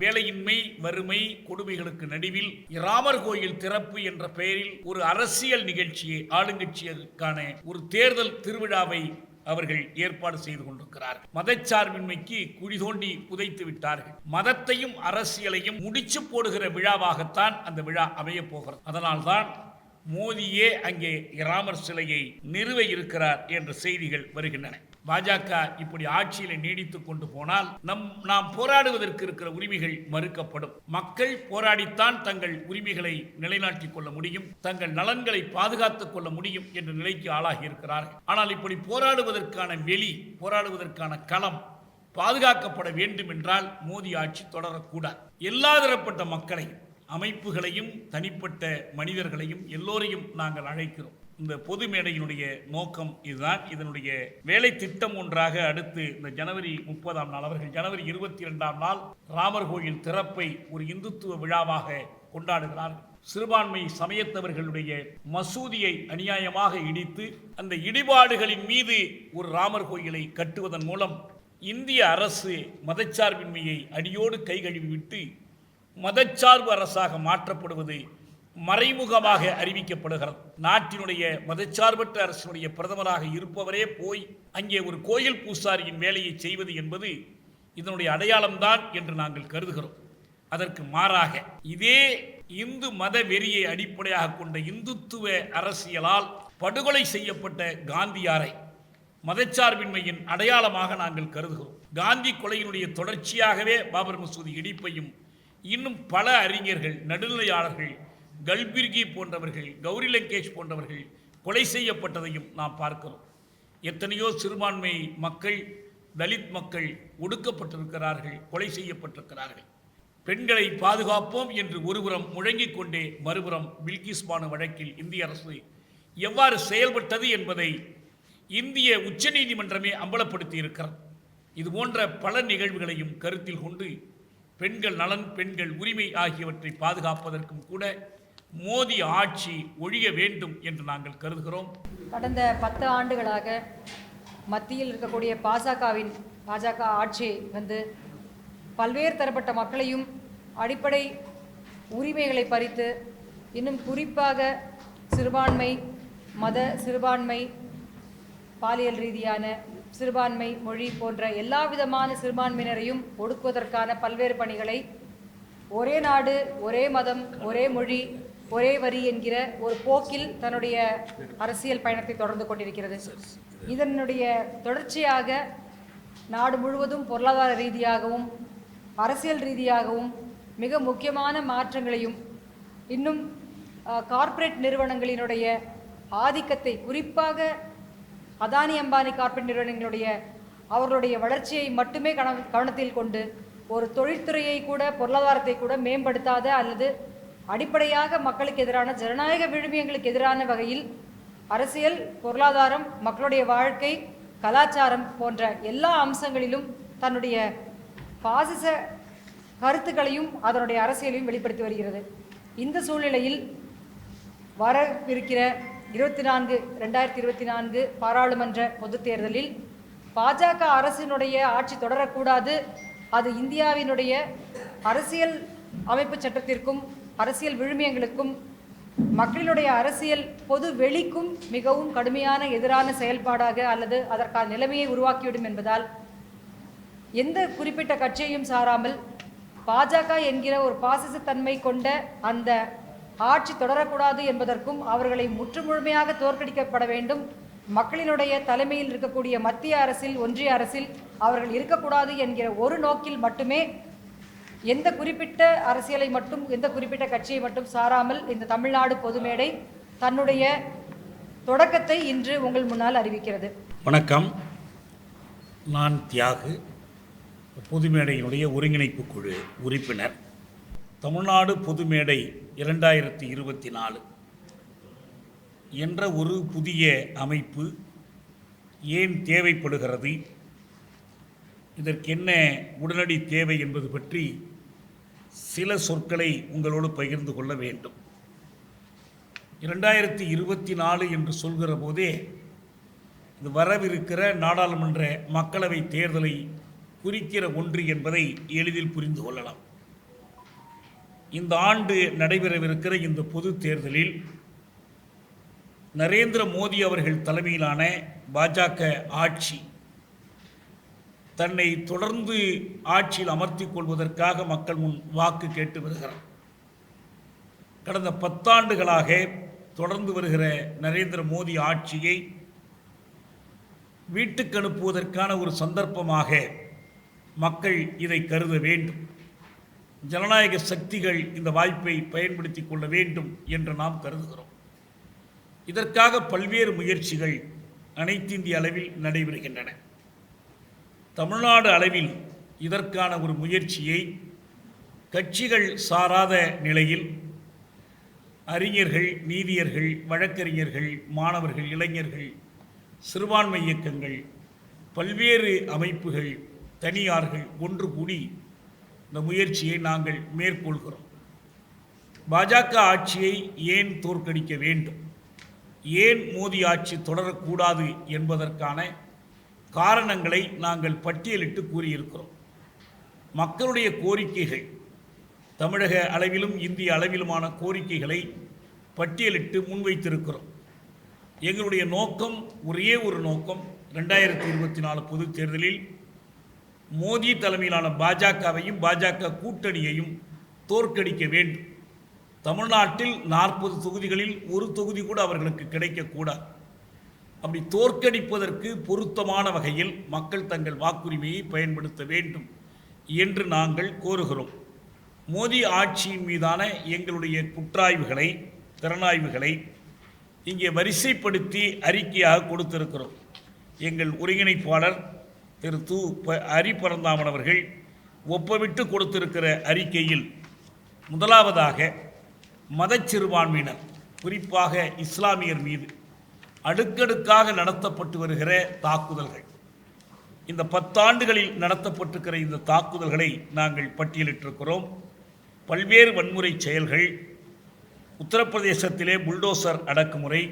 வேலையின்மை, வறுமை, கொடுமைகளுக்கு நடுவில் ராமர் கோயில் திறப்பு என்ற பெயரில் ஒரு அரசியல் நிகழ்ச்சியை ஆளுங்கட்சிகளுக்கான ஒரு தேர்தல் திருவிழாவை அவர்கள் ஏற்பாடு செய்து கொண்டிருக்கிறார்கள். மதச்சார்பின்மைக்கு குழி தோண்டி புதைத்து விட்டார்கள். மதத்தையும் அரசியலையும் முடிச்சு போடுகிற விழாவாகத்தான் அந்த விழா அமையப் போகிறது. அதனால்தான் மோடியே அங்கே ராமர் சிலையை நிறுவ இருக்கிறார் என்ற செய்திகள் வருகின்றன. பாஜக இப்படி ஆட்சியில் நீடித்துக் கொண்டு போனால் நாம் போராடுவதற்கு இருக்கிற உரிமைகள் மறுக்கப்படும். மக்கள் போராடித்தான் தங்கள் உரிமைகளை நிலைநாட்டிக் கொள்ள முடியும், தங்கள் நலன்களை பாதுகாத்துக் கொள்ள முடியும் என்ற நிலைக்கு ஆளாகி இருக்கிறார்கள். ஆனால் இப்படி போராடுவதற்கான வெளி, போராடுவதற்கான களம் பாதுகாக்கப்பட வேண்டும் என்றால் மோடி ஆட்சி தொடரக்கூடாது. எல்லா தரப்பட்ட மக்களையும், அமைப்புகளையும், தனிப்பட்ட மனிதர்களையும் எல்லோரையும் நாங்கள் அழைக்கிறோம். இந்த பொது மேடையினுடைய நோக்கம் இதுதான். இதனுடைய வேலை திட்டம் ஒன்றாக அடுத்து இந்த ஜனவரி 30ஆம் நாள் அவர்கள் ஜனவரி 22ஆம் நாள் ராமர் கோயில் திறப்பை ஒரு இந்துத்துவ விழாவாக கொண்டாடுகிறார்கள். சிறுபான்மை சமயத்தவர்களுடைய மசூதியை அநியாயமாக இடித்து அந்த இடிபாடுகளின் மீது ஒரு ராமர் கோயிலை கட்டுவதன் மூலம் இந்திய அரசு மதச்சார்பின்மையை அடியோடு கைகழுவிவிட்டு மதச்சார்பு அரசாக மாற்றப்படுவது மறைமுகமாக அறிவிக்கப்படுகிறது. நாட்டினுடைய மதச்சார்பற்ற அரசினுடைய பிரதமராக இருப்பவரே போய் அங்கே ஒரு கோயில் பூசாரியின் வேலையை செய்வது என்பது இதனுடைய அடையாளம்தான் என்று நாங்கள் கருதுகிறோம். அதற்கு மாறாக இதே இந்து மத வெறியை அடிப்படையாக கொண்ட இந்துத்துவ அரசியலால் படுகொலை செய்யப்பட்ட காந்தியாரை மதச்சார்பின்மையின் அடையாளமாக நாங்கள் கருதுகிறோம். காந்தி கொலையினுடைய தொடர்ச்சியாகவே பாபர் மசூதி இடிப்பையும் இன்னும் பல அறிஞர்கள், நடுநிலையாளர்கள், கல்பிர்கி போன்றவர்கள், கௌரி லங்கேஷ் போன்றவர்கள் கொலை செய்யப்பட்டதையும் நாம் பார்க்கிறோம். எத்தனையோ சிறுபான்மை மக்கள், தலித் மக்கள் ஒடுக்கப்பட்டிருக்கிறார்கள், கொலை செய்யப்பட்டிருக்கிறார்கள். பெண்களை பாதுகாப்போம் என்று ஒருபுறம் முழங்கிக் கொண்டே மறுபுறம் பில்கிஸ் பானு வழக்கில் இந்திய அரசு எவ்வாறு செயல்பட்டது என்பதை இந்திய உச்சநீதிமன்றமே அம்பலப்படுத்தி இருக்கிறது. இது போன்ற பல நிகழ்வுகளையும் கருத்தில் கொண்டு பெண்கள் நலன், பெண்கள் உரிமை ஆகியவற்றை பாதுகாப்பதற்கும் கூட மோடி ஆட்சி ஒழிய வேண்டும் என்று நாங்கள் கருதுகிறோம். கடந்த 10 ஆண்டுகளாக மத்தியில் இருக்கக்கூடிய பாஜக ஆட்சி பல்வேறு தரப்பட்ட மக்களையும் அடிப்படை உரிமைகளை பறித்து, இன்னும் குறிப்பாக சிறுபான்மை மத, சிறுபான்மை பாலியல் ரீதியான சிறுபான்மை மொழி போன்ற எல்லா விதமான சிறுபான்மையினரையும் ஒடுக்குவதற்கான பல்வேறு பணிகளை ஒரே நாடு, ஒரே மதம், ஒரே மொழி, ஒரே வரி என்கிற ஒரு போக்கில் தன்னுடைய அரசியல் பயணத்தை தொடர்ந்து கொண்டிருக்கிறது. இதனுடைய தொடர்ச்சியாக நாடு முழுவதும் பொருளாதார ரீதியாகவும் அரசியல் ரீதியாகவும் மிக முக்கியமான மாற்றங்களையும், இன்னும் கார்ப்பரேட் நிறுவனங்களினுடைய ஆதிக்கத்தை, குறிப்பாக அதானி அம்பானி கார்ப்பரேட் நிறுவனங்களுடைய அவர்களுடைய வளர்ச்சியை மட்டுமே கவனத்தில் கொண்டு ஒரு தொழில்துறையை கூட, பொருளாதாரத்தை கூட மேம்படுத்தாத அல்லது அடிப்படையாக மக்களுக்கு எதிரான, ஜனநாயக விழுமியங்களுக்கு எதிரான வகையில் அரசியல், பொருளாதாரம், மக்களுடைய வாழ்க்கை, கலாச்சாரம் போன்ற எல்லா அம்சங்களிலும் தன்னுடைய பாசிச கருத்துக்களையும் அதனுடைய அரசியலையும் வெளிப்படுத்தி வருகிறது. இந்த சூழ்நிலையில் வரவிருக்கிற 2024 பாராளுமன்ற பொதுத் தேர்தலில் பாஜக அரசினுடைய ஆட்சி தொடரக்கூடாது, அது இந்தியாவினுடைய அரசியல் அமைப்பு சட்டத்திற்கும் அரசியல் விழுமியங்களுக்கும் மக்களுடைய அரசியல் பொது வெளிக்கும் மிகவும் கடுமையான எதிரான செயல்பாடாக அல்லது அதற்கான நிலைமையை உருவாக்கிவிடும் என்பதால் எந்த குறிப்பிட்ட கட்சியையும் சாராமல் பாஜக என்கிற ஒரு பாசிசத்தன்மை கொண்ட அந்த ஆட்சி தொடரக்கூடாது என்பதற்கும் அவர்களை முற்றுமுழுமையாக தோற்கடிக்கப்பட வேண்டும், மக்களினுடைய தலைமையில் இருக்கக்கூடிய மத்திய அரசில், ஒன்றிய அரசில் அவர்கள் இருக்கக்கூடாது என்கிற ஒரு நோக்கில் மட்டுமே எந்த குறிப்பிட்ட அரசியலை மட்டும், எந்த குறிப்பிட்ட கட்சியை மட்டும் சாராமல் இந்த தமிழ்நாடு பொது மேடை தன்னுடைய தொடக்கத்தை இன்று உங்கள் முன்னால் அறிவிக்கிறது. வணக்கம், நான் தியாகு, பொது மேடையினுடைய ஒருங்கிணைப்பு குழு உறுப்பினர். தமிழ்நாடு பொது மேடை 2024 என்ற ஒரு புதிய அமைப்பு ஏன் தேவைப்படுகிறது, இதற்கென்ன உடனடி தேவை என்பது பற்றி சில சொற்களை உங்களோடு பகிர்ந்து கொள்ள வேண்டும். 2024 என்று சொல்கிற போதே இது வரவிருக்கிற நாடாளுமன்ற மக்களவை தேர்தலை குறிக்கிற ஒன்று என்பதை எளிதில் புரிந்து கொள்ளலாம். இந்த ஆண்டு நடைபெறவிருக்கிற இந்த பொது தேர்தலில் நரேந்திர மோடி அவர்கள் தலைமையிலான பாஜக ஆட்சி தன்னை தொடர்ந்து ஆட்சியில் அமர்த்திக் கொள்வதற்காக மக்கள் முன் வாக்கு கேட்டு வருகிறார். கடந்த 10 ஆண்டுகளாக தொடர்ந்து வருகிற நரேந்திர மோடி ஆட்சியை வீட்டுக்கு அனுப்புவதற்கான ஒரு சந்தர்ப்பமாக மக்கள் இதை கருத வேண்டும். ஜனநாயக சக்திகள் இந்த வாய்ப்பை பயன்படுத்தி கொள்ள வேண்டும் என்று நாம் கருதுகிறோம். இதற்காக பல்வேறு முயற்சிகள் அனைத்து இந்திய அளவில் நடைபெறுகின்றன. தமிழ்நாடு அளவில் இதற்கான ஒரு முயற்சியை கட்சிகள் சாராத நிலையில் அறிஞர்கள், நீதியர்கள், வழக்கறிஞர்கள், மாணவர்கள், இளைஞர்கள், சிறுபான்மை இயக்கங்கள், பல்வேறு அமைப்புகள், தனியார்கள் ஒன்று கூடி இந்த முயற்சியை நாங்கள் மேற்கொள்கிறோம். பாஜக ஆட்சியை ஏன் தோற்கடிக்க வேண்டும், ஏன் மோடி ஆட்சி தொடரக்கூடாது என்பதற்கான காரணங்களை நாங்கள் பட்டியலிட்டு கூறியிருக்கிறோம். மக்களுடைய கோரிக்கைகள், தமிழக அளவிலும் இந்திய அளவிலுமான கோரிக்கைகளை பட்டியலிட்டு முன்வைத்திருக்கிறோம். எங்களுடைய நோக்கம் ஒரே ஒரு நோக்கம், 2024 பொதுத் தேர்தலில் மோடி தலைமையிலான பாஜகவையும் பாஜக கூட்டணியையும் தோற்கடிக்க வேண்டும். தமிழ்நாட்டில் 40 தொகுதிகளில் ஒரு தொகுதி கூட அவர்களுக்கு கிடைக்கக்கூடாது. அப்படி தோற்கடிப்பதற்கு பொருத்தமான வகையில் மக்கள் தங்கள் வாக்குரிமையை பயன்படுத்த வேண்டும் என்று நாங்கள் கோருகிறோம். மோடி ஆட்சியின் மீதான எங்களுடைய குற்றாய்வுகளை, திறனாய்வுகளை இங்கே வரிசைப்படுத்தி அறிக்கையாக கொடுத்திருக்கிறோம். எங்கள் ஒருங்கிணைப்பாளர் திரு ஹரிபரந்தாமன் அவர்கள் ஒப்பமிட்டு கொடுத்திருக்கிற அறிக்கையில் முதலாவதாக மதச்சிறுபான்மையினர், குறிப்பாக இஸ்லாமியர் மீது அடுக்கடுக்காக நடத்தப்பட்டு வருகிற தாக்குதல்கள், இந்த 10 ஆண்டுகளில் நடத்தப்பட்டிருக்கிற இந்த தாக்குதல்களை நாங்கள் பட்டியலிட்டிருக்கிறோம். பல்வேறு வன்முறை செயல்கள், உத்தரப்பிரதேசத்திலே புல்டோசர் அடக்குமுறை,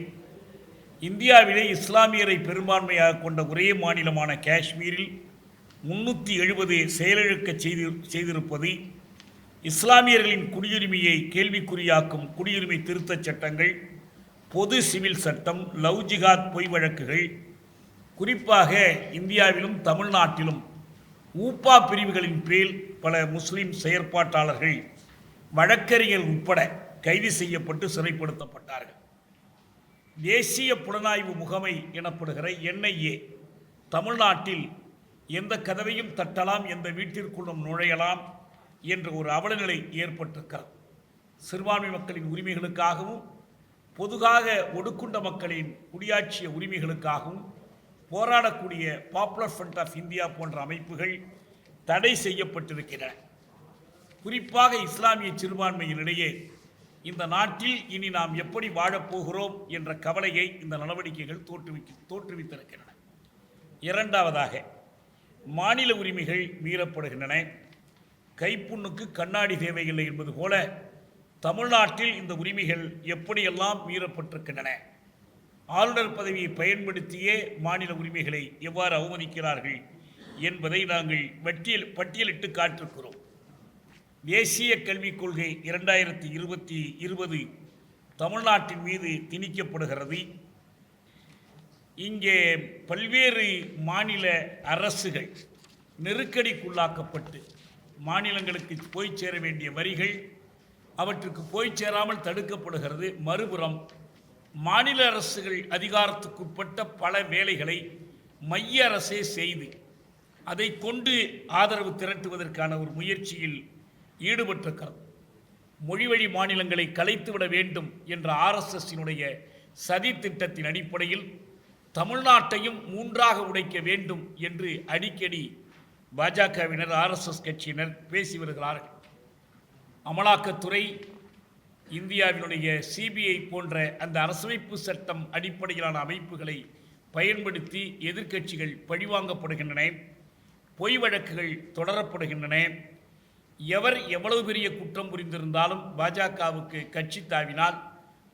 இந்தியாவிலே இஸ்லாமியரை பெரும்பான்மையாக கொண்ட ஒரே மாநிலமான காஷ்மீரில் 370 செயலிழக்க செய்திருப்பது, இஸ்லாமியர்களின் குடியுரிமையை கேள்விக்குறியாக்கும் குடியுரிமை திருத்தச் சட்டங்கள், பொது சிவில் சட்டம், லவ் ஜிகாத் பொய் வழக்குகள், குறிப்பாக இந்தியாவிலும் தமிழ்நாட்டிலும் ஊப்பா பிரிவுகளின் பேரில் பல முஸ்லிம் செயற்பாட்டாளர்கள், வழக்கறிஞர்கள் உட்பட கைது செய்யப்பட்டு சிறைப்படுத்தப்பட்டார்கள். தேசிய புலனாய்வு முகமை எனப்படுகிற NIA தமிழ்நாட்டில் எந்த கதவையும் தட்டலாம், எந்த வீட்டிற்குள்ளும் நுழையலாம் என்ற ஒரு அவலநிலை ஏற்பட்டிருக்கிறது. சிறுபான்மை மக்களின் உரிமைகளுக்காகவும் பொதுவாக ஒடுக்குண்ட மக்களின் குடியாட்சிய உரிமைகளுக்காகவும் போராடக்கூடிய பாப்புலர் ஃப்ரண்ட் ஆஃப் இந்தியா போன்ற அமைப்புகள் தடை செய்யப்பட்டிருக்கின்றன. குறிப்பாக இஸ்லாமிய சிறுபான்மையினிடையே இந்த நாட்டில் இனி நாம் எப்படி வாழப்போகிறோம் என்ற கவலையை இந்த நடவடிக்கைகள் தோற்றுவித்திருக்கின்றன. இரண்டாவதாக, மாநில உரிமைகள் மீறப்படுகின்றன. கைப்புண்ணுக்கு கண்ணாடி தேவையில்லை என்பது போல தமிழ்நாட்டில் இந்த உரிமைகள் எப்படியெல்லாம் மீறப்பட்டிருக்கின்றன. ஆளுநர் பதவியை பயன்படுத்தியே மாநில உரிமைகளை எவ்வாறு அவமதிக்கிறார்கள் என்பதை நாங்கள் பட்டியலிட்டு காட்டிருக்கிறோம். தேசிய கல்விக் கொள்கை 2020 தமிழ்நாட்டின் மீது திணிக்கப்படுகிறது. இங்கே பல்வேறு மாநில அரசுகள் நெருக்கடிக்குள்ளாக்கப்பட்டு மாநிலங்களுக்கு போய் சேர வேண்டிய வரிகள் அவற்றுக்கு போய் சேராமல் தடுக்கப்படுகிறது. மறுபுறம் மாநில அரசுகள் அதிகாரத்துக்குட்பட்ட பல வேலைகளை மைய அரசே செய்து அதை கொண்டு ஆதரவு திரட்டுவதற்கான ஒரு முயற்சியில் ஈடுபட்டிருக்கிறது. மொழிவழி மாநிலங்களை கலைத்துவிட வேண்டும் என்ற RSSனுடைய சதி திட்டத்தின் அடிப்படையில் தமிழ்நாட்டையும் 3ஆக உடைக்க வேண்டும் என்று அடிக்கடி பாஜகவினர், RSS கட்சியினர் பேசி வருகிறார்கள். அமலாக்கத்துறை, இந்தியாவினுடைய CBI போன்ற அந்த அரசமைப்பு சட்டம் அடிப்படையிலான அமைப்புகளை பயன்படுத்தி எதிர்க்கட்சிகள் பழிவாங்கப்படுகின்றன, பொய் வழக்குகள் தொடரப்படுகின்றன. எவர் எவ்வளவு பெரிய குற்றம் புரிந்திருந்தாலும் பாஜகவுக்கு கட்சி தாவினால்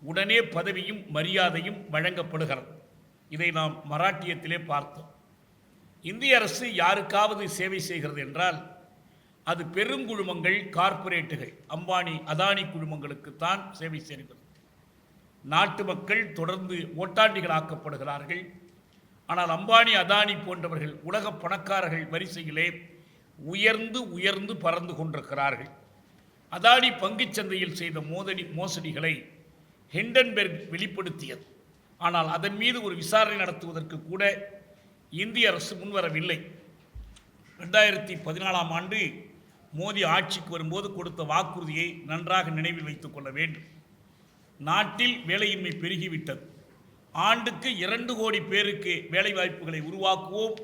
உடனே பதவியும் மரியாதையும் வழங்கப்படுகிறது. இதை நாம் மராட்டியத்திலே பார்த்தோம். இந்திய அரசு யாருக்காவது சேவை செய்கிறது என்றால் அது பெருங்குழுமங்கள், கார்ப்பரேட்டுகள், அம்பானி அதானி குழுமங்களுக்குத்தான் சேவை செய்கிறது. நாட்டு மக்கள் தொடர்ந்து ஓட்டாண்டிகளாக்கப்படுகிறார்கள். ஆனால் அம்பானி அதானி போன்றவர்கள் உலக பணக்காரர்கள் வரிசையிலே உயர்ந்து உயர்ந்து பறந்து கொண்டிருக்கிறார்கள். அதானி பங்குச்சந்தையில் செய்த மோசடிகளை ஹிண்டன்பெர்க் வெளிப்படுத்தியது. ஆனால் அதன் மீது ஒரு விசாரணை நடத்துவதற்கு கூட இந்திய அரசு முன்வரவில்லை. 2014ஆம் ஆண்டு மோடி ஆட்சிக்கு வரும்போது கொடுத்த வாக்குறுதியை நன்றாக நினைவில் வைத்துக் கொள்ள வேண்டும். நாட்டில் வேலையின்மை பெருகிவிட்டது. ஆண்டுக்கு 2 கோடி பேருக்கு வேலைவாய்ப்புகளை உருவாக்குவோம்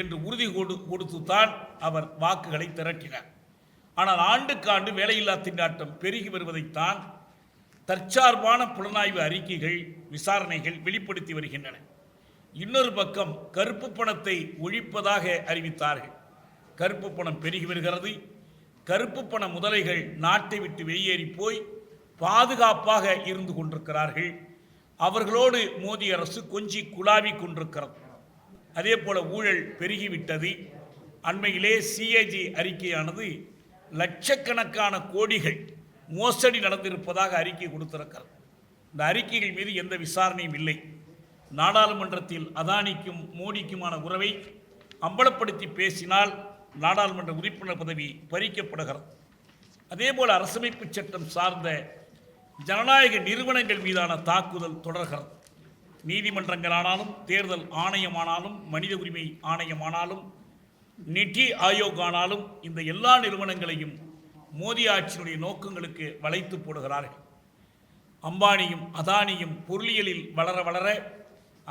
என்று உறுதி கொடுத்துத்தான் அவர் வாக்குகளை திரட்டினார். ஆனால் ஆண்டுக்காண்டு வேலையில்லா திண்டாட்டம் பெருகி வருவதைத்தான் தற்சார்பான புலனாய்வு அறிக்கைகள், விசாரணைகள் வெளிப்படுத்தி வருகின்றன. இன்னொரு பக்கம் கருப்பு பணத்தை ஒழிப்பதாக அறிவித்தார்கள். கருப்பு பணம் பெருகி வருகிறது. கருப்பு பண முதலைகள் நாட்டை விட்டு வெளியேறி போய் பாதுகாப்பாக இருந்து கொண்டிருக்கிறார்கள். அவர்களோடு மோடி அரசு கொஞ்சி குழாவி கொண்டிருக்கிறது. அதே போல ஊழல் பெருகிவிட்டது. அண்மையிலே சிஏஜி அறிக்கையானது லட்சக்கணக்கான கோடிகள் மோசடி நடந்திருப்பதாக அறிக்கை கொடுத்திருக்கிறது. இந்த அறிக்கைகள் மீது எந்த விசாரணையும் இல்லை. நாடாளுமன்றத்தில் அதானிக்கும் மோடிக்குமான உறவை அம்பலப்படுத்தி பேசினால் நாடாளுமன்ற உறுப்பினர் பதவி பறிக்கப்படுகிறது. அதேபோல் அரசமைப்பு சட்டம் சார்ந்த ஜனநாயக நிறுவனங்கள் மீதான தாக்குதல் தொடர்கிறது. நீதிமன்றங்களானாலும், தேர்தல் ஆணையமானாலும், மனித உரிமை ஆணையமானாலும், நிதி ஆயோக் ஆனாலும், இந்த எல்லா நிறுவனங்களையும் மோடி ஆட்சியினுடைய நோக்கங்களுக்கு வளைத்து போடுகிறார்கள். அம்பானியும் அதானியும் பொருளியலில் வளர வளர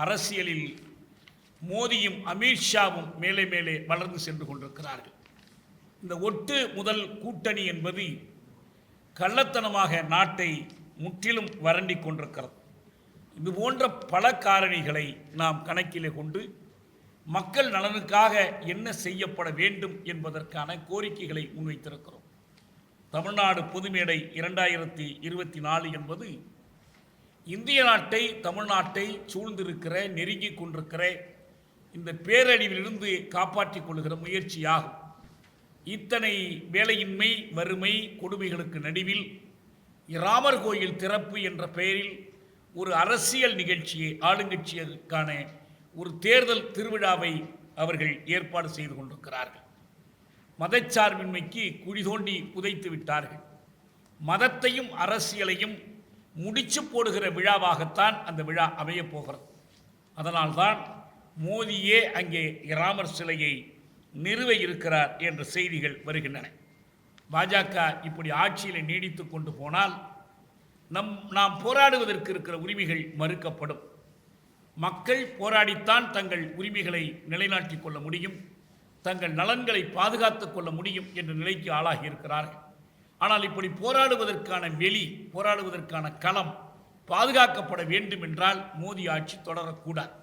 அரசியலில் மோடியும் அமித்ஷாவும் மேலே மேலே வளர்ந்து சென்று கொண்டிருக்கிறார்கள். இந்த ஒட்டு முதல் கூட்டணி என்பது கள்ளத்தனமாக நாட்டை முற்றிலும் வறண்டி கொண்டிருக்கிறது. இது போன்ற பல காரணிகளை நாம் கணக்கிலே கொண்டு மக்கள் நலனுக்காக என்ன செய்யப்பட வேண்டும் என்பதற்கான கோரிக்கைகளை முன்வைத்திருக்கிறோம். தமிழ்நாடு பொதுமேடை 2024 என்பது இந்திய நாட்டை, தமிழ்நாட்டை சூழ்ந்திருக்கிற, நெருங்கி கொண்டிருக்கிற இந்த பேரழிவிலிருந்து காப்பாற்றிக் கொள்கிற முயற்சியாகும். இத்தனை வேலையின்மை, வறுமை, கொடுமைகளுக்கு நடுவில் ராமர் கோயில் திறப்பு என்ற பெயரில் ஒரு அரசியல் நிகழ்ச்சியை, ஆளுங்கட்சிக்கான ஒரு தேர்தல் திருவிழாவை அவர்கள் ஏற்பாடு செய்து கொண்டிருக்கிறார்கள். மதச்சார்பின்மைக்கு குழி தோண்டி புதைத்து விட்டார்கள். மதத்தையும் அரசியலையும் முடிச்சு போடுகிற விழாவாகத்தான் அந்த விழா அமையப் போகிறது. அதனால்தான் மோடியே அங்கே ராமர் சிலையை நிறுவ இருக்கிறார் என்ற செய்திகள் வருகின்றன. பாஜக இப்படி ஆட்சியில் நீடித்து கொண்டு போனால் நாம் போராடுவதற்கு இருக்கிற உரிமைகள் மறுக்கப்படும். மக்கள் போராடித்தான் தங்கள் உரிமைகளை நிலைநாட்டிக் கொள்ள முடியும், தங்கள் நலன்களை பாதுகாத்துக் கொள்ள முடியும் என்ற நிலைக்கு ஆளாகி இருக்கிறார்கள். ஆனால் இப்படி போராடுவதற்கான வெளி, போராடுவதற்கான களம் பாதுகாக்கப்பட வேண்டும் என்றால் மோடி ஆட்சி தொடரக்கூடாது.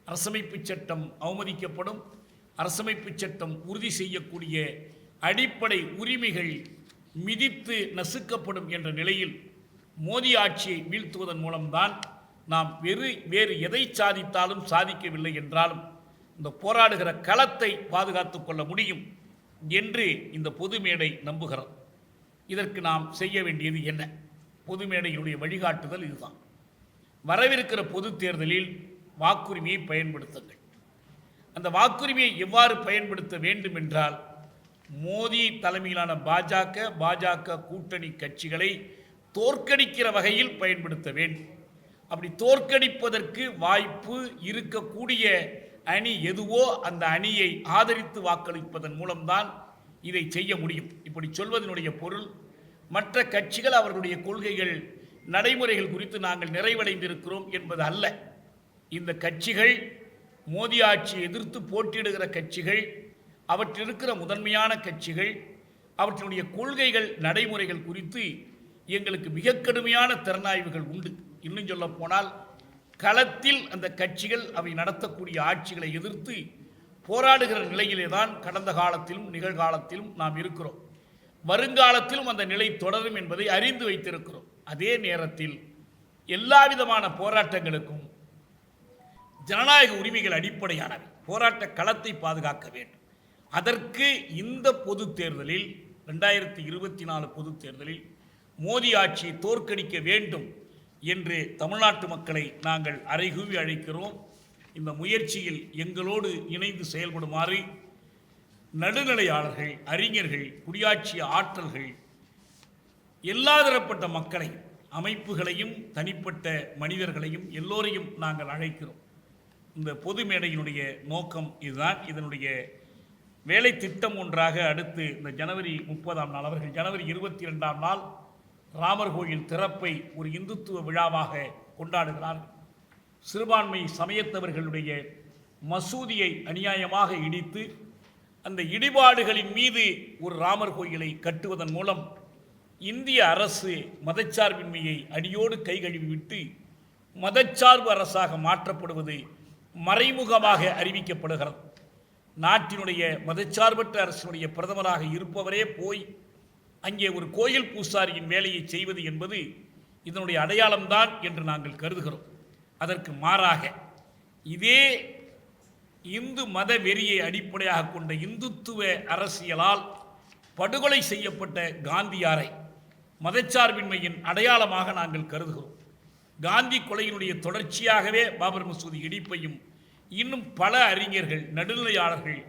அரசமைப்பு சட்டம் அவமதிக்கப்படும். அரசமைப்பு சட்டம் உறுதி செய்யக்கூடிய அடிப்படை உரிமைகள் மிதித்து நசுக்கப்படும் என்ற நிலையில் மோடி ஆட்சியை வீழ்த்துவதன் மூலம்தான் நாம் வேறு எதை சாதித்தாலும் சாதிக்கவில்லை என்றாலும் இந்த போராடுகிற களத்தை பாதுகாத்துக் கொள்ள முடியும் என்று இந்த பொது மேடை நம்புகிறது. இதற்கு நாம் செய்ய வேண்டியது என்ன? பொது மேடையினுடைய வழிகாட்டுதல் இதுதான். வரவிருக்கிற பொது தேர்தலில் வாக்குரிமையை பயன்படுத்துங்கள். அந்த வாக்குரிமையை எவ்வாறு பயன்படுத்த வேண்டும் என்றால், மோடி தலைமையிலான பாஜக கூட்டணி கட்சிகளை தோற்கடிக்கிற வகையில் பயன்படுத்த வேண்டும். அப்படி தோற்கடிப்பதற்கு வாய்ப்பு இருக்கக்கூடிய அணி எதுவோ அந்த அணியை ஆதரித்து வாக்களிப்பதன் மூலம்தான் இதை செய்ய முடியும். இப்படி சொல்வதனுடைய பொருள், மற்ற கட்சிகள் அவர்களுடைய கொள்கைகள், நடைமுறைகள் குறித்து நாங்கள் நிறைவடைந்திருக்கிறோம் என்பது அல்ல. இந்த கட்சிகள் மோடி ஆட்சியை எதிர்த்து போட்டியிடுகிற கட்சிகள், அவற்றில் இருக்கிற முதன்மையான கட்சிகள், அவற்றினுடைய கொள்கைகள், நடைமுறைகள் குறித்து எங்களுக்கு மிக கடுமையான திறனாய்வுகள் உண்டு. இன்னும் சொல்ல போனால் களத்தில் அந்த கட்சிகள் அவை நடத்தக்கூடிய ஆட்சிகளை எதிர்த்து போராடுகிற நிலையிலே தான் கடந்த காலத்திலும் நிகழ்காலத்திலும் நாம் இருக்கிறோம். வருங்காலத்திலும் அந்த நிலை தொடரும் என்பதை அறிந்து வைத்திருக்கிறோம். அதே நேரத்தில் எல்லா விதமான போராட்டங்களுக்கும் ஜனநாயக உரிமைகள் அடிப்படையானவை. போராட்ட களத்தை பாதுகாக்க வேண்டும். அதற்கு இந்த பொது தேர்தலில் 2024 பொது தேர்தலில் மோடி ஆட்சியை தோற்கடிக்க வேண்டும் என்று தமிழ்நாட்டு மக்களை நாங்கள் அறைகூவி அழைக்கிறோம். இந்த முயற்சியில் எங்களோடு இணைந்து செயல்படுமாறு நடுநிலையாளர்கள், அறிஞர்கள், குடியாட்சி ஆற்றல்கள், எல்லா தரப்பட்ட மக்களை, அமைப்புகளையும் தனிப்பட்ட மனிதர்களையும் எல்லோரையும் நாங்கள் அழைக்கிறோம். இந்த பொது மேடையினுடைய நோக்கம் இதுதான். இதனுடைய வேலை திட்டம் ஒன்றாக அடுத்து இந்த ஜனவரி 30ஆம் நாள் அவர்கள் ஜனவரி 22ஆம் நாள் ராமர் கோயில் திறப்பை ஒரு இந்துத்துவ விழாவாக கொண்டாடுகிறார்கள். சிறுபான்மை சமயத்தவர்களுடைய மசூதியை அநியாயமாக இடித்து அந்த இடிபாடுகளின் மீது ஒரு ராமர் கோயிலை கட்டுவதன் மூலம் இந்திய அரசு மதச்சார்பின்மையை அடியோடு கைகழுவிவிட்டு மதச்சார்பு அரசாக மாற்றப்படுவது மறைமுகமாக அறிவிக்கப்படுகிறது. நாட்டினுடைய மதச்சார்பற்ற அரசினுடைய பிரதமராக இருப்பவரே போய் அங்கே ஒரு கோயில் பூசாரியின் வேலையை செய்வது என்பது இதனுடைய அடையாளம்தான் என்று நாங்கள் கருதுகிறோம். அதற்கு மாறாக இதே இந்து மத வெறியை அடிப்படையாக கொண்ட இந்துத்துவ அரசியலால் படுகொலை செய்யப்பட்ட காந்தியாரை மதச்சார்பின்மையின் அடையாளமாக நாங்கள் கருதுகிறோம். காந்தி கொலையினுடைய தொடர்ச்சியாகவே பாபர் மசூதி இடிப்பையும் இன்னும் பல அறிஞர்கள், நடுநிலையாளர்கள்,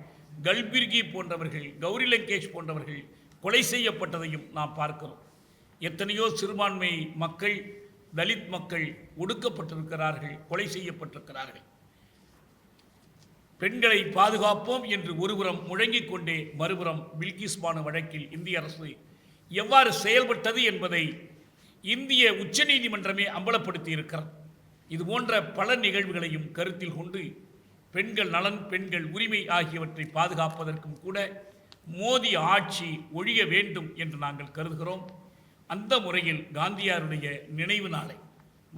கல்பிர்கி போன்றவர்கள், கௌரி லங்கேஷ் போன்றவர்கள் கொலை செய்யப்பட்டதையும் நாம் பார்க்கிறோம். எத்தனையோ சிறுபான்மை மக்கள், தலித் மக்கள் ஒடுக்கப்பட்டிருக்கிறார்கள், கொலை செய்யப்பட்டிருக்கிறார்கள். பெண்களை பாதுகாப்போம் என்று ஒருபுறம் முழங்கிக் கொண்டே மறுபுறம் பில்கிஸ் பானு வழக்கில் இந்திய அரசு எவ்வாறு செயல்பட்டது என்பதை இந்திய உச்சநீதிமன்றமே அம்பலப்படுத்தி இருக்கிறது. இது போன்ற பல நிகழ்வுகளையும் கருத்தில் கொண்டு பெண்கள் நலன், பெண்கள் உரிமை ஆகியவற்றை பாதுகாப்பதற்கும் கூட மோடி ஆட்சி ஒழிய வேண்டும் என்று நாங்கள் கருதுகிறோம். அந்த முறையில் காந்தியாருடைய நினைவு நாளை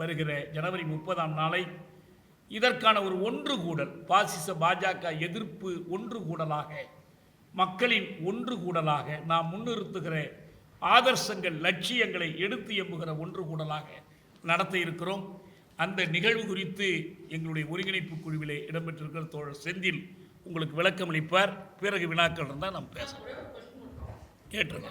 வருகிற ஜனவரி 30ஆம் நாளை இதற்கான ஒரு ஒன்று கூடல், பாசிச பாஜக எதிர்ப்பு ஒன்று கூடலாக, மக்களின் ஒன்று கூடலாக, நாம் முன்னிறுத்துகிற ஆதர்சங்கள், லட்சியங்களை எடுத்து எம்புகிற ஒன்று கூடலாக நடத்த இருக்கிறோம். அந்த நிகழ்வு குறித்து எங்களுடைய ஒருங்கிணைப்பு குழுவிலே இடம்பெற்றிருக்கிற தோழர் செந்தில் உங்களுக்கு விளக்கம் அளிப்பார். பிறகு வினாக்கள் இருந்தால் நாம் பேசலாம். கேட்டுருங்க.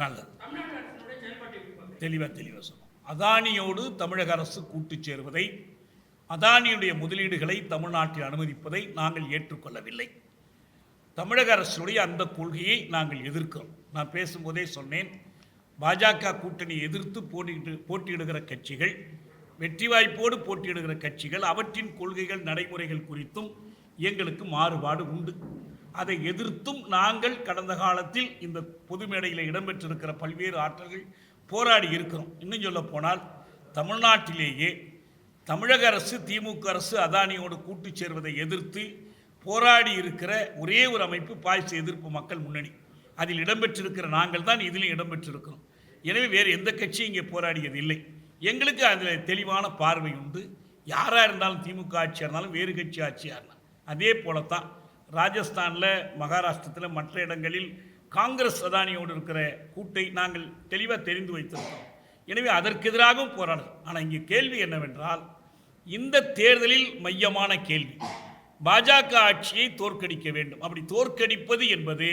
நல்லது, தெளிவாக சொன்னோம். அதானியோடு தமிழக அரசு கூட்டு சேர்வதை, அதானியுடைய முதலீடுகளை தமிழ்நாட்டில் அனுமதிப்பதை நாங்கள் ஏற்றுக்கொள்ளவில்லை. தமிழக அரசுடைய அந்த கொள்கையை நாங்கள் எதிர்க்கிறோம். நான் பேசும்போதே சொன்னேன், பாஜக கூட்டணியை எதிர்த்து போட்டியிடுகிற கட்சிகள், வெற்றி வாய்ப்போடு போட்டியிடுகிற கட்சிகள், அவற்றின் கொள்கைகள், நடைமுறைகள் குறித்தும் எங்களுக்கு மாறுபாடு உண்டு. அதை எதிர்த்தும் நாங்கள் கடந்த காலத்தில் இந்த பொது மேடையில் இடம்பெற்றிருக்கிற பல்வேறு ஆற்றல்கள் போராடி இருக்கிறோம். இன்னும் சொல்ல போனால் தமிழ்நாட்டிலேயே தமிழக அரசு, திமுக அரசு அதானியோடு கூட்டு சேர்வதை எதிர்த்து போராடி இருக்கிற ஒரே ஒரு அமைப்பு பாய்ஸ் எதிர்ப்பு மக்கள் முன்னணி. அதில் இடம்பெற்றிருக்கிற நாங்கள் தான் இதிலும் இடம்பெற்றிருக்கிறோம். எனவே வேறு எந்த கட்சியும் இங்கே போராடியது இல்லை. எங்களுக்கு அதில் தெளிவான பார்வை உண்டு. யாராக இருந்தாலும், திமுக ஆட்சியாக இருந்தாலும், வேறு கட்சி ஆட்சியாக இருந்தாலும். அதே போலத்தான் ராஜஸ்தானில், மகாராஷ்டிரத்தில், மற்ற இடங்களில் காங்கிரஸ் அதானியோடு இருக்கிற கூட்டை நாங்கள் தெளிவாக தெரிந்து வைத்திருக்கிறோம். எனவே அதற்கு எதிராகவும் போராடலாம். ஆனால் இங்கே கேள்வி என்னவென்றால், இந்த தேர்தலில் மையமான கேள்வி பாஜக ஆட்சியை தோற்கடிக்க வேண்டும். அப்படி தோற்கடிப்பது என்பது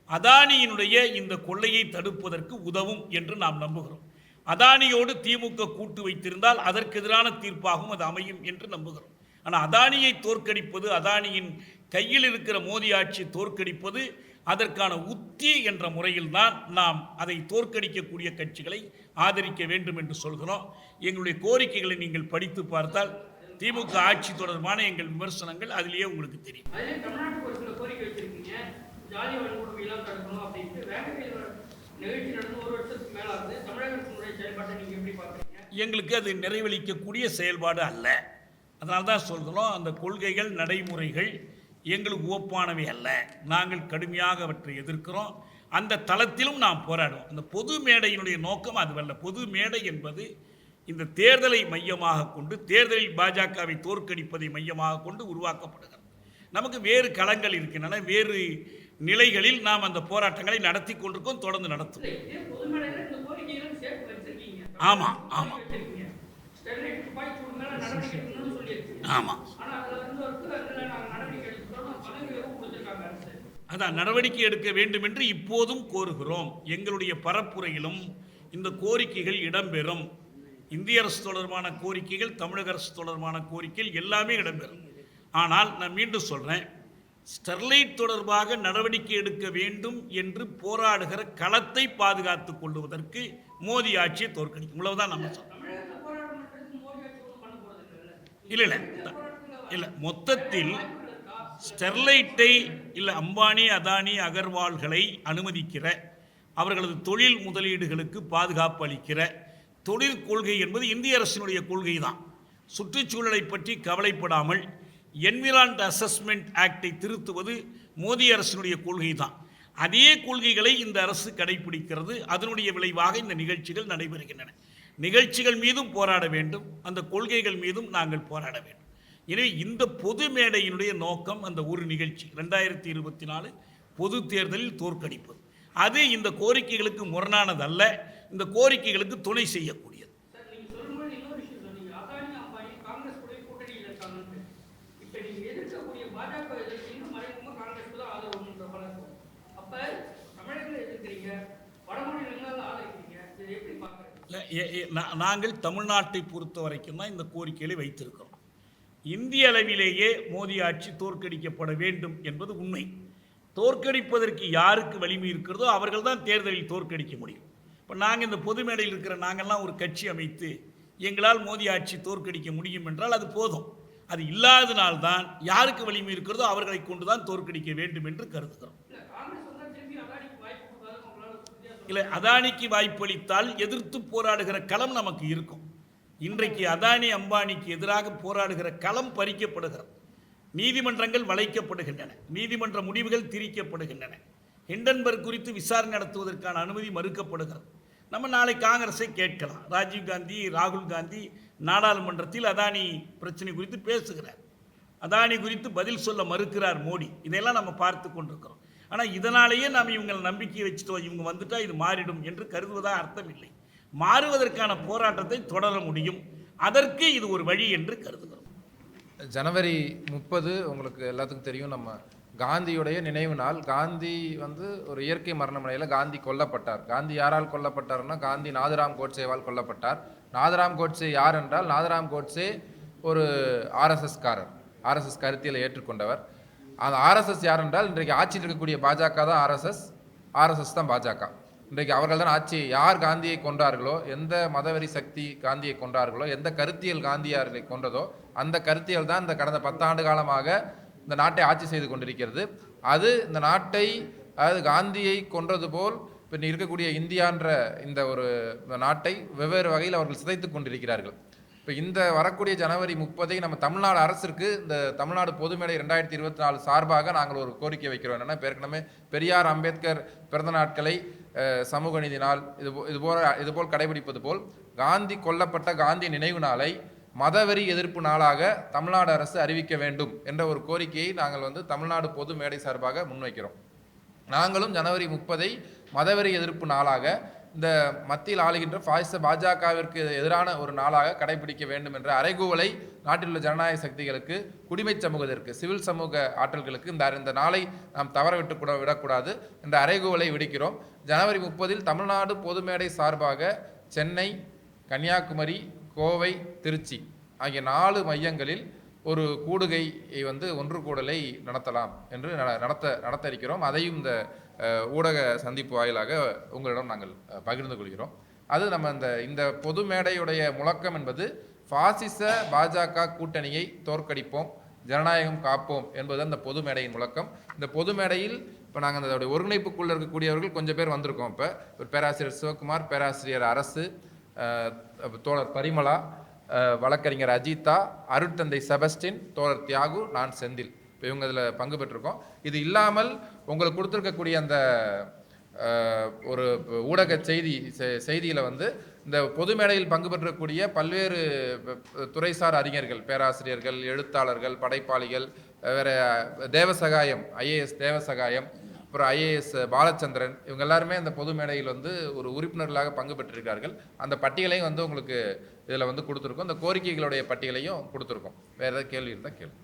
அதானியினுடைய இந்த கொள்ளையை தடுப்பதற்கு உதவும் என்று நாம் நம்புகிறோம். அதானியோடு திமுக கூட்டு வைத்திருந்தால் அதற்கு எதிரான தீர்ப்பாகவும் அது அமையும் என்று நம்புகிறோம். ஆனால் அதானியை தோற்கடிப்பது, அதானியின் கையில் இருக்கிற மோடி ஆட்சி தோற்கடிப்பது, அதற்கான உத்தி என்ற முறையில் தான் நாம் அதை தோற்கடிக்கக்கூடிய கட்சிகளை ஆதரிக்க வேண்டும் என்று சொல்கிறோம். எங்களுடைய கோரிக்கைகளை நீங்கள் படித்து பார்த்தால் திமுக ஆட்சி தொடர்பான எங்கள் விமர்சனங்கள் அதிலேயே உங்களுக்கு தெரியும். எங்களுக்கு அது நிறைவளிக்கக்கூடிய செயல்பாடு அல்ல. அதனால தான் சொல்கிறோம், அந்த கொள்கைகள், நடைமுறைகள் எங்களுக்கு ஒப்பானவை அல்ல. நாங்கள் கடுமையாக அவற்றை எதிர்க்கிறோம். அந்த தளத்திலும் நாம் போராடுவோம். அந்த பொது மேடையினுடைய நோக்கம் அதுவல்ல. பொது மேடை என்பது இந்த தேர்தலை மையமாக கொண்டு, தேர்தலில் பாஜகவை தோற்கடிப்பதை மையமாக கொண்டு உருவாக்கப்படுகிறது. நமக்கு வேறு களங்கள் இருக்கின்றன, வேறு நிலைகளில் நாம் அந்த போராட்டங்களை நடத்தி கொண்டிருக்கோம், தொடர்ந்து நடத்துவோம். ஆமாம் ஆமாம் ஆமாம் அதான் நடவடிக்கை எடுக்க வேண்டும் என்று இப்போதும் கோருகிறோம். எங்களுடைய பரப்புரையிலும் இந்த கோரிக்கைகள் இடம்பெறும். இந்திய அரசு தொடர்பான கோரிக்கைகள், தமிழக அரசு தொடர்பான கோரிக்கைகள் எல்லாமே இடம்பெறும். ஆனால் நான் மீண்டும் சொல்கிறேன், ஸ்டெர்லைட் தொடர்பாக நடவடிக்கை எடுக்க வேண்டும் என்று போராடுகிற களத்தை பாதுகாத்துக் கொள்வதற்கு மோடி ஆட்சியை தோற்கடிக்கும். இவ்வளவுதான் நம்ம சொல்றோம். இல்லை மொத்தத்தில் ஸ்டெர்லைட்டை இல்லை அம்பானி, அதானி, அகர்வால்களை அனுமதிக்கிற, அவர்களது தொழில் முதலீடுகளுக்கு பாதுகாப்பு அளிக்கிற தொழில் கொள்கை என்பது இந்திய அரசினுடைய கொள்கை தான். சுற்றுச்சூழலை பற்றி கவலைப்படாமல் என்விரான்மெண்ட் அசஸ்மெண்ட் ஆக்டை திருத்துவது மோடி அரசினுடைய கொள்கை தான். அதே கொள்கைகளை இந்த அரசு கடைபிடிக்கிறது. அதனுடைய விளைவாக இந்த நிகழ்ச்சிகள் நடைபெறுகின்றன. நிகழ்ச்சிகள் மீதும் போராட வேண்டும், அந்த கொள்கைகள் மீதும் நாங்கள் போராட வேண்டும். எனவே இந்த பொது மேடையினுடைய நோக்கம் அந்த ஒரு நிகழ்ச்சி 2024 பொது தேர்தலில் தோற்கடிப்பது. அது இந்த கோரிக்கைகளுக்கு முரணானதல்ல, இந்த கோரிக்கைகளுக்கு துணை செய்யக்கூடியது. நாங்கள் தமிழ்நாட்டை பொறுத்த வரைக்கும் தான் இந்த கோரிக்கைகளை வைத்திருக்கிறோம். இந்திய அளவிலேயே மோடி ஆட்சி தோற்கடிக்கப்பட வேண்டும் என்பது உண்மை. தோற்கடிப்பதற்கு யாருக்கு வலிமை இருக்கிறதோ அவர்கள் தான் தேர்தலில் தோற்கடிக்க முடியும். இப்போ நாங்கள் இந்த பொது மேடையில் இருக்கிற நாங்கள்லாம் ஒரு கட்சி அமைத்து எங்களால் மோடி ஆட்சி தோற்கடிக்க முடியும் என்றால் அது போதும். அது இல்லாதனால்தான் யாருக்கு வலிமை இருக்கிறதோ அவர்களை கொண்டு தான் தோற்கடிக்க வேண்டும் என்று கருதுகிறோம். இல்லை, அதானிக்கு வாய்ப்பளித்தால் எதிர்த்து போராடுகிற களம் நமக்கு இருக்கும். இன்றைக்கு அதானி அம்பானிக்கு எதிராக போராடுகிற களம் பறிக்கப்படுகிறது. நீதிமன்றங்கள் வளைக்கப்படுகின்றன, நீதிமன்ற முடிவுகள் திரிக்கப்படுகின்றன. ஹிண்டன்பர்க் குறித்து விசாரணை நடத்துவதற்கான அனுமதி மறுக்கப்படுகிறது. நம்ம நாளை காங்கிரஸை கேட்கலாம். ராஜீவ் காந்தி, ராகுல் காந்தி நாடாளுமன்றத்தில் அதானி பிரச்சனை குறித்து பேசுகிறார். அதானி குறித்து பதில் சொல்ல மறுக்கிறார் மோடி. இதையெல்லாம் நம்ம பார்த்து கொண்டிருக்கிறோம். ஆனால் இதனாலேயே நாம் இவங்களை நம்பிக்கையை வச்சுட்டோம், இவங்க வந்துட்டா இது மாறிடும் என்று கருதுவதாக அர்த்தம் இல்லை. மாறுவதற்கான போராட்டத்தை தொடர முடியும். அதற்கு இது ஒரு வழி என்று கருதுகிறோம். ஜனவரி 30 உங்களுக்கு எல்லாத்துக்கும் தெரியும், நம்ம காந்தியுடைய நினைவு நாள். காந்தி ஒரு இயற்கை மரணமடையில் காந்தி கொல்லப்பட்டார். காந்தி யாரால் கொல்லப்பட்டார்னா, காந்தி நாதுராம் கோட்சேவால் கொல்லப்பட்டார். நாதுராம் கோட்சே யார் என்றால், நாதுராம் கோட்சே ஒரு ஆர்எஸ்எஸ்காரர், ஆர்எஸ்எஸ் கருத்தியலை ஏற்றுக்கொண்டவர். அந்த ஆர்எஸ்எஸ் யார் என்றால், இன்றைக்கு ஆட்சியில் இருக்கக்கூடிய பாஜக தான் ஆர்எஸ்எஸ், ஆர்எஸ்எஸ் தான் பாஜக. இன்றைக்கு அவர்கள் தான் ஆட்சி. யார் காந்தியை கொன்றார்களோ, எந்த மதவெறி சக்தி காந்தியை கொன்றார்களோ, எந்த கருத்தியல் காந்தியாரை கொன்றதோ, அந்த கருத்தியல் தான் இந்த கடந்த 10 ஆண்டு காலமாக இந்த நாட்டை ஆட்சி செய்து கொண்டிருக்கிறது. அது இந்த நாட்டை, அதாவது காந்தியை கொன்றது போல் இப்போ இருக்கக்கூடிய இந்தியான்ற இந்த ஒரு நாட்டை வெவ்வேறு வகையில் அவர்கள் சிதைத்து கொண்டிருக்கிறார்கள். இப்போ இந்த வரக்கூடிய ஜனவரி 30 நம்ம தமிழ்நாடு அரசிற்கு இந்த தமிழ்நாடு பொதுமேடை 2024 சார்பாக நாங்கள் ஒரு கோரிக்கை வைக்கிறோம். என்னென்னா, ஏற்கனவே பெரியார் அம்பேத்கர் பிறந்த நாட்களை சமூக நீதி நாள் இதுபோல் கடைபிடிப்பது போல் காந்தி கொல்லப்பட்ட காந்தி நினைவு நாளை மதவெறி எதிர்ப்பு நாளாக தமிழ்நாடு அரசு அறிவிக்க வேண்டும் என்ற ஒரு கோரிக்கையை நாங்கள் தமிழ்நாடு பொது மேடை சார்பாக முன்வைக்கிறோம். நாங்களும் ஜனவரி 30 மதவெறி எதிர்ப்பு நாளாக, இந்த மத்தியில் ஆளுகின்ற பாசிச பாஜகவிற்கு எதிரான ஒரு நாளாக கடைபிடிக்க வேண்டும் என்ற அறைகூவலை நாட்டில் உள்ள ஜனநாயக சக்திகளுக்கு, குடிமை சமூகத்திற்கு, சிவில் சமூக ஆற்றல்களுக்கு இந்த நாளை நாம் தவற விடக்கூடாது என்ற அறைகூவலை விடுக்கிறோம். ஜனவரி 30 தமிழ்நாடு பொதுமேடை சார்பாக சென்னை, கன்னியாகுமரி, கோவை, திருச்சி ஆகிய 4 மையங்களில் ஒரு கூடுகையை ஒன்று கூடலை நடத்தலாம் என்று நடத்த இருக்கிறோம். அதையும் இந்த ஊடக சந்திப்பு வாயிலாக உங்களிடம் நாங்கள் பகிர்ந்து கொள்கிறோம். அது நம்ம இந்த பொது மேடையுடைய முழக்கம் என்பது பாசிச பாஜக கூட்டணியை தோற்கடிப்போம், ஜனநாயகம் காப்போம் என்பது அந்த பொது மேடையின் முழக்கம். இந்த பொது மேடையில் இப்போ நாங்கள் அதோடைய ஒருங்கிணைப்புக்குள்ளே இருக்கக்கூடியவர்கள் கொஞ்சம் பேர் வந்திருக்கோம். இப்போ பேராசிரியர் சிவகுமார், பேராசிரியர் அரசு, தோழர் பரிமளா, வழக்கறிஞர் அஜிதா, அருட்தந்தை செபஸ்டின், தோழர் தியாகு, நான் செந்தில், இப்போ இவங்க இதில் பங்கு பெற்றிருக்கோம். இது இல்லாமல் உங்களுக்கு கொடுத்துருக்கக்கூடிய அந்த ஒரு ஊடக செய்தியில் இந்த பொது மேடையில் பங்கு பெற்றக்கூடிய பல்வேறு துறைசார் அறிஞர்கள், பேராசிரியர்கள், எழுத்தாளர்கள், படைப்பாளிகள், வேறு தேவசகாயம், IAS தேவசகாயம், அப்புறம் ஐஏஎஸ் பாலச்சந்திரன், இவங்க எல்லாருமே அந்த பொது மேடையில் வந்து ஒரு உறுப்பினர்களாக பங்கு பெற்றிருக்கார்கள். அந்த பட்டியலையும் வந்து உங்களுக்கு இதில் வந்து கொடுத்துருக்கோம். அந்த கோரிக்கைகளுடைய பட்டியலையும் கொடுத்துருக்கோம். வேறு ஏதாவது கேள்வி இருந்தால் கேள்வி.